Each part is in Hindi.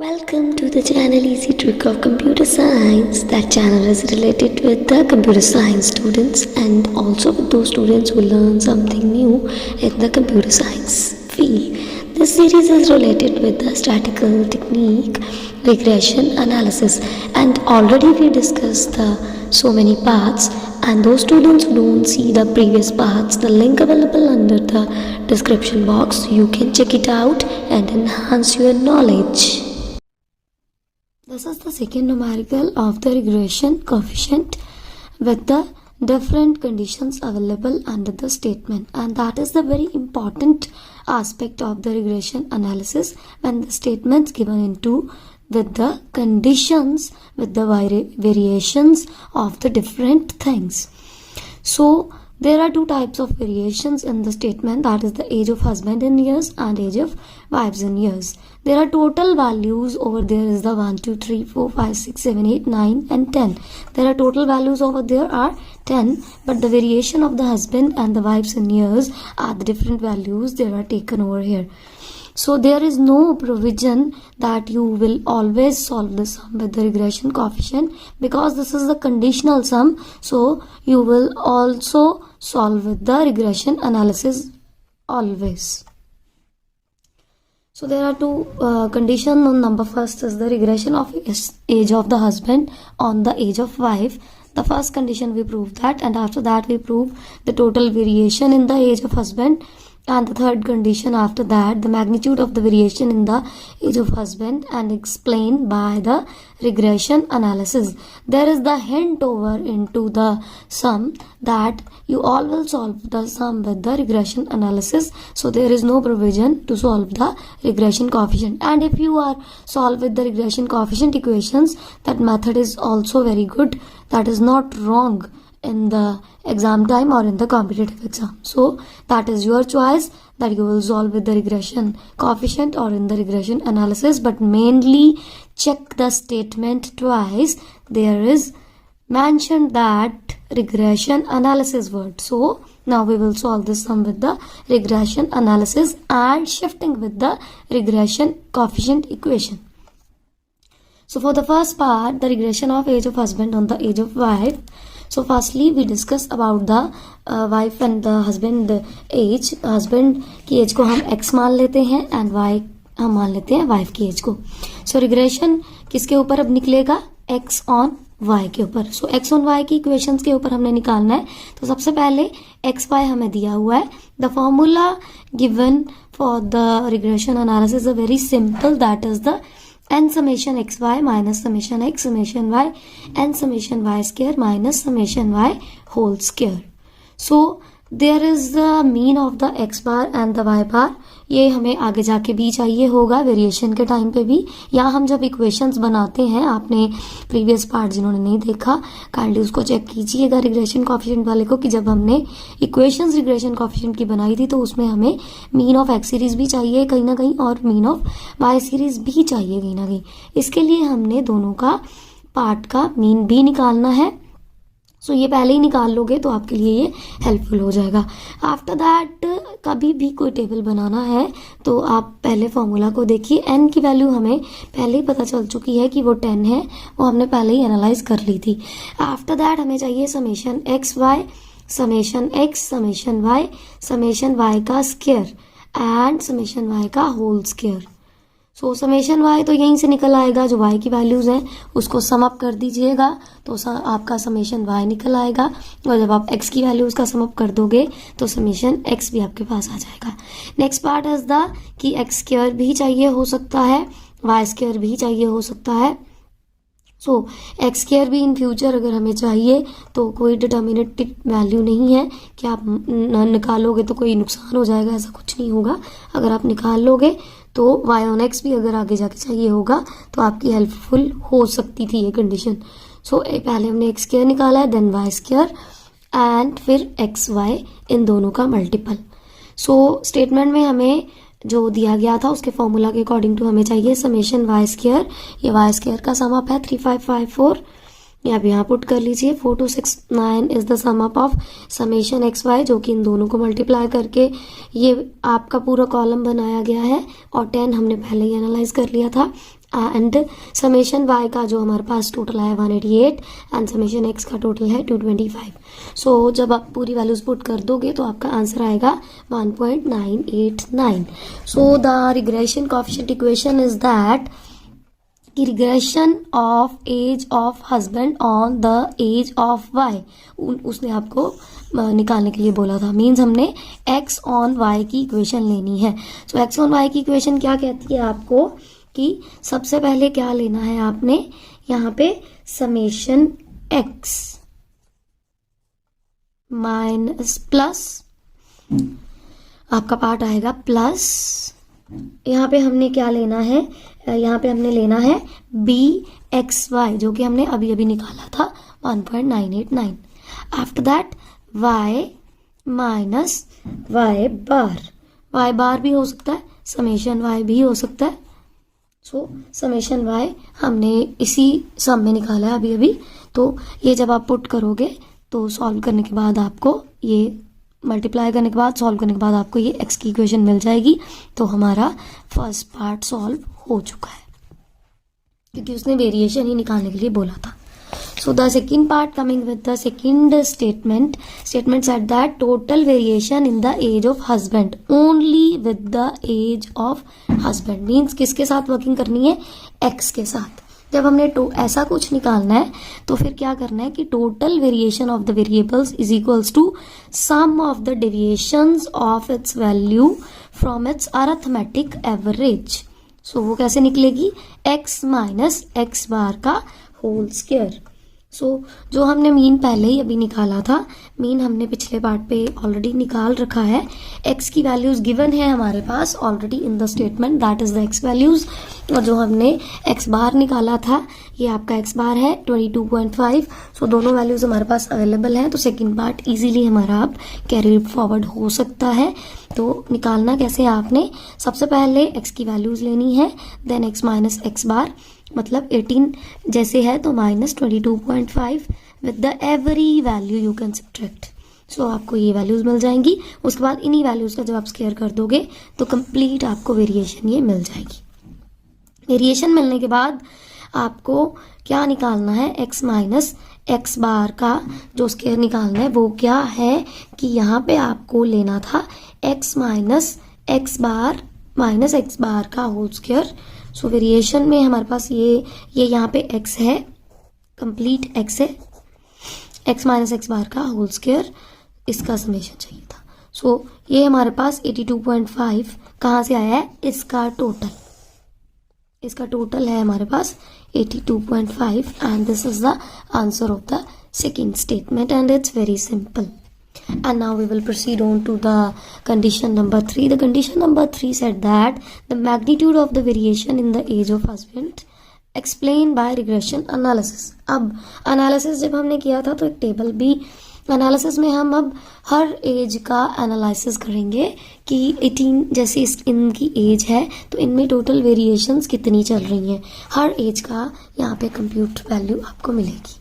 Welcome to the channel Easy Trick of Computer Science. That channel is related with the computer science students and also with those students who learn something new in the computer science field. This series is related with the statistical technique, regression analysis, and already we discussed so many parts. And those students who don't see the previous parts, the link available under the description box, you can check it out and enhance your knowledge. This is the second numerical of the regression coefficient with the different conditions available under the statement, and that is the very important aspect of the regression analysis when the statements given into with the conditions with the variations of the different things. So there are two types of variations in the statement, that is the age of husband in years and age of wives in years. There are total values over there is the 1, 2, 3, 4, 5, 6, 7, 8, 9 and 10. There are total values over there are 10, but the variation of the husband and the wives in years are the different values that are taken over here. So there is no provision that you will always solve the sum with the regression coefficient, because this is the conditional sum. So you will also solve with the regression analysis always. So there are two conditions on number. First is the regression of age of the husband on the age of wife. The first condition we prove that, and after that we prove the total variation in the age of husband. And the third condition after that, the magnitude of the variation in the age of husband, and explained by the regression analysis. There is the hint over into the sum that you all will solve the sum with the regression analysis. So there is no provision to solve the regression coefficient. And if you are solve with the regression coefficient equations, that method is also very good. That is not wrong in the exam time or in the competitive exam. So that is your choice, that you will solve with the regression coefficient or in the regression analysis, but mainly check the statement twice. There is mentioned that regression analysis word. So now we will solve this sum with the regression analysis and shifting with the regression coefficient equation. So for the first part, the regression of age of husband on the age of wife. So firstly we discuss about the wife and the husband age. husband की एज को हम x मान लेते हैं and y हम मान लेते हैं वाइफ की एज को. सो रिग्रेशन किसके ऊपर अब निकलेगा? x on y के ऊपर. सो x on y की इक्वेशंस के ऊपर हमने निकालना है. तो सबसे पहले x y हमें दिया हुआ है. The formula given for the regression analysis is very simple, that is the n summation xy minus summation x summation y n summation y square minus summation y whole square. So there is the mean of the x bar and the y bar. ये हमें आगे जाके भी चाहिए होगा वेरिएशन के टाइम पे भी, या हम जब इक्वेशंस बनाते हैं. आपने प्रीवियस पार्ट जिन्होंने नहीं देखा काइंडली उसको चेक कीजिएगा रिग्रेशन कोएफिशिएंट वाले को, कि जब हमने इक्वेशंस रिग्रेशन कोएफिशिएंट की बनाई थी तो उसमें हमें मीन ऑफ एक्स सीरीज भी चाहिए कहीं ना कहीं और मीन ऑफ वाई सीरीज भी चाहिए कहीं ना कहीं. इसके लिए हमने दोनों का पार्ट का मीन भी निकालना है. सो ये पहले ही निकाल लोगे तो आपके लिए ये हेल्पफुल हो जाएगा. आफ्टर दैट कभी भी कोई टेबल बनाना है तो आप पहले फॉर्मूला को देखिए. एन की वैल्यू हमें पहले ही पता चल चुकी है कि वो 10 है, वो हमने पहले ही एनालाइज कर ली थी. आफ्टर दैट हमें चाहिए summation x y summation x summation y का स्क्वायर एंड समेशन वाई का whole square. So summation y तो यहीं से निकल आएगा, जो वाई की वैल्यूज हैं उसको सम अप कर दीजिएगा तो आपका समेशन वाई निकल आएगा. और जब आप एक्स की वैल्यूज का सम अप कर दोगे तो समेशन एक्स भी आपके पास आ जाएगा. नेक्स्ट पार्ट इज द कि एक्स स्क्वायर भी चाहिए हो सकता है, वाई स्क्वायर भी चाहिए हो सकता है. सो एक्स स्क्वायर भी इन फ्यूचर अगर हमें चाहिए तो कोई डिटर्मिनेटिव वैल्यू नहीं है कि आप निकालोगे तो कोई नुकसान हो जाएगा, ऐसा कुछ नहीं होगा. अगर आप निकाल लोगे तो y on x भी अगर आगे जाके चाहिए होगा तो आपकी हेल्पफुल हो सकती थी ये कंडीशन. सो पहले हमने x स्क्वायर निकाला है, देन y स्क्वायर एंड फिर एक्स वाई इन दोनों का मल्टीपल. सो स्टेटमेंट में हमें जो दिया गया था उसके फॉर्मूला के अकॉर्डिंग टू हमें चाहिए समेशन वाई स्क्वायर. ये वाई स्क्वायर का सम अप है 3554. ये आप यहाँ पुट कर लीजिए. 4269 is the sum up of summation x y, जो कि इन दोनों को मल्टीप्लाई करके ये आपका पूरा कॉलम बनाया गया है. और 10 हमने पहले ही एनालाइज कर लिया था. एंड समेशन y का जो हमारे पास टोटल है 188 एंड समेशन x का टोटल है 225. सो जब आप पूरी वैल्यूज पुट कर दोगे तो आपका आंसर आएगा 1.989. So the regression coefficient equation is that कि regression of age of husband on the age of Y उसने आपको निकालने के लिए बोला था. मीन्स हमने x ऑन y की इक्वेशन लेनी है. सो x ऑन y की इक्वेशन क्या कहती है आपको कि सबसे पहले क्या लेना है आपने यहाँ पे समेशन x माइनस प्लस आपका पार्ट आएगा प्लस यहाँ पे हमने क्या लेना है, यहाँ पे हमने लेना है bxy जो कि हमने अभी अभी निकाला था 1.989. After that y minus y बार भी हो सकता है, समेशन y भी हो सकता है. सो समेशन y हमने इसी सम में निकाला है अभी अभी. तो ये जब आप पुट करोगे तो सॉल्व करने के बाद आपको ये मल्टीप्लाई करने के बाद सॉल्व करने के बाद आपको ये x की इक्वेशन मिल जाएगी. तो हमारा फर्स्ट पार्ट सॉल्व हो चुका है क्योंकि उसने वेरिएशन ही निकालने के लिए बोला था. So the second part coming with the second statement said that total variation in the age of husband only with the age of husband means किसके साथ वर्किंग करनी है, x के साथ. जब हमने ऐसा कुछ निकालना है तो फिर क्या करना है कि total variation of the variables is equals to sum of the deviations of its value from its arithmetic average. So वो कैसे निकलेगी, x माइनस x बार का होल स्क्वायर. सो जो हमने मीन पहले ही अभी निकाला था, मीन हमने पिछले पार्ट पे ऑलरेडी निकाल रखा है. x की वैल्यूज गिवन है हमारे पास already in the statement, that is the x values. और जो हमने x बार निकाला था ये आपका x बार है 22.5. सो दोनों वैल्यूज हमारे पास अवेलेबल हैं. तो सेकेंड पार्ट इजीली हमारा अब कैरी फॉरवर्ड हो सकता है. तो निकालना कैसे आपने, सबसे पहले x की वैल्यूज लेनी है, then x minus x bar मतलब 18 जैसे है तो minus 22.5 with the every value you can subtract. So आपको ये वैल्यूज मिल जाएंगी. उसके बाद इन्हीं वैल्यूज का जब आप स्क्वायर कर दोगे तो कंप्लीट आपको वेरिएशन ये मिल जाएगी. वेरिएशन मिलने के बाद आपको क्या निकालना है, x माइनस x बार का जो स्क्वायर निकालना है वो क्या है कि यहाँ पे आपको लेना था x माइनस x बार माइनस x बार का होल स्क्वायर. सो वेरिएशन में हमारे पास ये यहाँ पे x है, कंप्लीट x है, x माइनस x बार का होल स्क्वायर, इसका समेशन चाहिए था. सो ये हमारे पास 82.5 कहाँ से आया है, इसका टोटल है हमारे पास 82.5 and this is the answer of the second statement and it's very simple. And now we will proceed on to the condition number 3. The condition number 3 said that the magnitude of the variation in the age of husband explained by regression analysis. अब analysis जब हमने किया था तो एक टेबल भी एनालिसिस में हम अब हर एज का एनालिसिस करेंगे कि 18 जैसे इनकी एज है तो इनमें टोटल वेरिएशंस कितनी चल रही हैं. हर एज का यहाँ पे कंप्यूट वैल्यू आपको मिलेगी.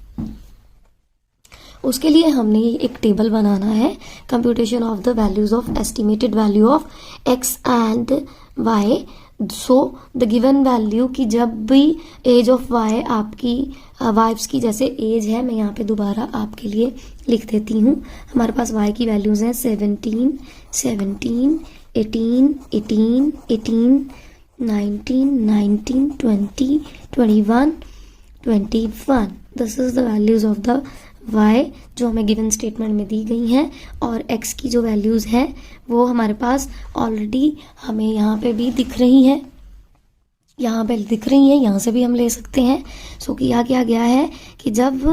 उसके लिए हमने एक टेबल बनाना है, computation of the values of estimated value of x and y. So the given value की जब भी एज ऑफ y आपकी वाइफ्स की जैसे एज है, मैं यहाँ पे दोबारा आपके लिए लिख देती हूँ. हमारे पास y की वैल्यूज हैं 17, 17, 18, 18, 18, 19, 19, 20, 21, 21. This is the values of the y जो हमें गिवन स्टेटमेंट में दी गई हैं. और x की जो वैल्यूज़ हैं वो हमारे पास ऑलरेडी हमें यहाँ पे भी दिख रही हैं, यहाँ से भी हम ले सकते हैं. सो किया क्या गया है कि जब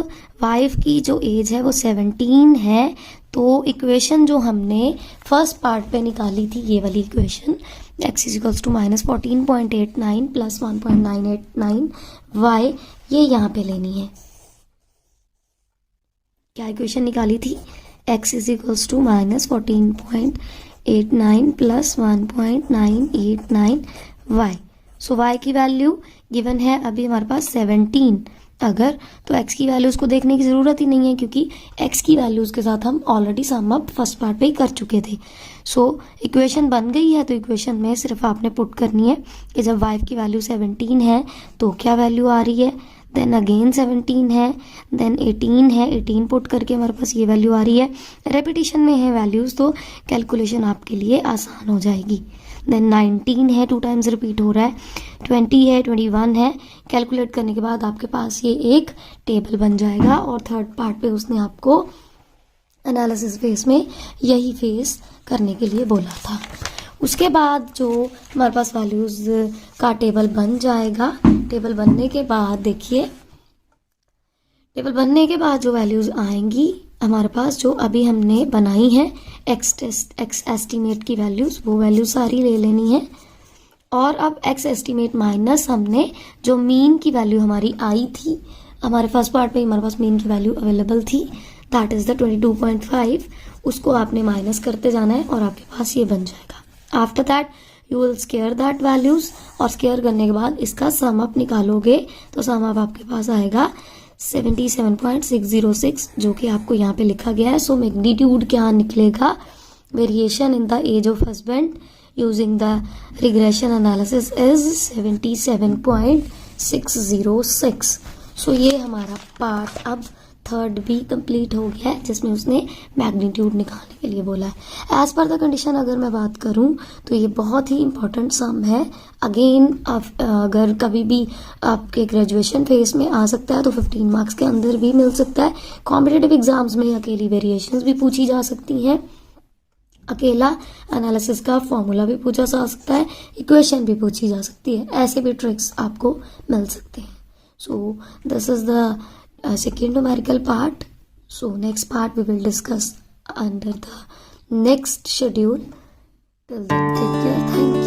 वाइफ की जो एज है वो 17 है तो इक्वेशन जो हमने फर्स्ट पार्ट पे निकाली थी ये वाली equation x is equals to minus 14.89 plus 1.989 y ये यहाँ पे लेनी है. क्या इक्वेशन निकाली थी, x is equals to minus 14.89 plus 1.989 y. So y की वैल्यू गिवन है अभी हमारे पास 17 अगर तो x की वैल्यूज़ को देखने की ज़रूरत ही नहीं है, क्योंकि x की वैल्यूज़ के साथ हम already sum up first part पे ही कर चुके थे। सो इक्वेशन बन गई है, तो इक्वेशन में सिर्फ आपने पुट करनी है कि जब y की वैल्यू 17 है तो क्या वैल्यू आ रही है, देन अगेन 17 है, देन 18 है, 18 पुट करके हमारे पास ये वैल्यू आ रही है। रेपिटेशन में है वैल्यूज़ तो कैलकुलेशन आपके लिए आसान हो जाएगी। देन 19 है, 2 टाइम्स रिपीट हो रहा है, 20 है, 21 है। कैलकुलेट करने के बाद आपके पास ये एक टेबल बन जाएगा, और थर्ड पार्ट पे उसने आपको एनालिसिस फेस में यही फेस करने के लिए बोला था। उसके बाद जो हमारे पास वैल्यूज़ का टेबल बन जाएगा, टेबल बनने के बाद देखिए, टेबल बनने के बाद जो वैल्यूज़ आएंगी हमारे पास, जो अभी हमने बनाई है एक्स एस्टीमेट की वैल्यूज़, वो वैल्यू सारी ले लेनी है। और अब एक्स एस्टीमेट माइनस हमने जो मीन की वैल्यू हमारी आई थी, हमारे फर्स्ट पार्ट पे हमारे पास मीन की वैल्यू अवेलेबल थी, दैट इज़ द 22.5, उसको आपने माइनस करते जाना है और आपके पास ये बन जाएगा। After that you will square that values, और स्केयर करने के बाद इसका सम अप निकालोगे तो सम अप आपके पास आएगा 77.606, जो कि आपको यहाँ पे लिखा गया है। सो मैग्नीट्यूड क्या निकलेगा, variation in the age of husband using the regression analysis is 77.606। So ये हमारा पार्ट अब थर्ड भी कंप्लीट हो गया है, जिसमें उसने मैग्नीट्यूड निकालने के लिए बोला है। एज पर द कंडीशन अगर मैं बात करूं तो ये बहुत ही इंपॉर्टेंट सम है। अगेन अगर कभी भी आपके ग्रेजुएशन फेज में आ सकता है तो 15 मार्क्स के अंदर भी मिल सकता है। कॉम्पिटिटिव एग्जाम्स में अकेली वेरिएशंस भी पूछी जा सकती हैं, अकेला एनालिसिस का फॉर्मूला भी पूछा जा सकता है, इक्वेशन भी पूछी जा सकती है, ऐसे भी ट्रिक्स आपको मिल सकते हैं। So this is the second numerical part. So next part we will discuss under the next schedule. Till then, take care. Thank you.